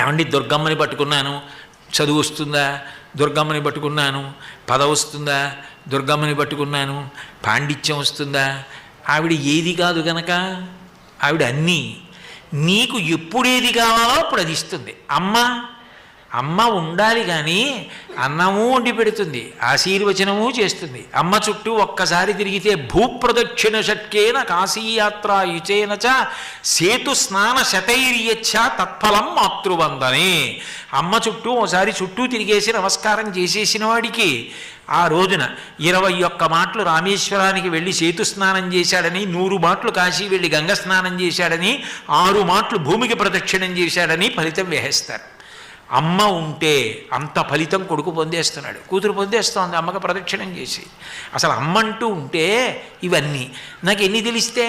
ఏమండి దుర్గమ్మని పట్టుకున్నాను, చదువు వస్తుందా? దుర్గమ్మని పట్టుకున్నాను, పదవి వస్తుందా? దుర్గమ్మని పట్టుకున్నాను, పాండిత్యం వస్తుందా? ఆవిడ ఏది కాదు గనక ఆవిడ అన్నీ. నీకు ఎప్పుడేది కావాలో అప్పుడు అది ఇస్తుంది. అమ్మ ఉండాలి కానీ అన్నము వండి పెడుతుంది, ఆశీర్వచనము చేస్తుంది. అమ్మ చుట్టూ ఒక్కసారి తిరిగితే భూప్రదక్షిణ షట్కేన కాశీయాత్ర యుచేన చ సేతు స్నాన శతైర్యచ్చ తత్ఫలం మాతృవందనే. అమ్మ చుట్టూ ఓసారి చుట్టూ తిరిగేసి నమస్కారం చేసేసిన వాడికి ఆ రోజున 21 మాటలు రామేశ్వరానికి వెళ్ళి సేతు స్నానం చేశాడని, 100 మాటలు కాశీ వెళ్ళి గంగ స్నానం చేశాడని, 6 మాటలు భూమికి ప్రదక్షిణం చేశాడని ఫలితం వేసేస్తారు. అమ్మ ఉంటే అంత ఫలితం కొడుకు పొందేస్తున్నాడు, కూతురు పొందేస్తోంది అమ్మకి ప్రదక్షిణం చేసి. అసలు అమ్మ అంటూ ఉంటే ఇవన్నీ నాకు ఎన్ని తెలిస్తే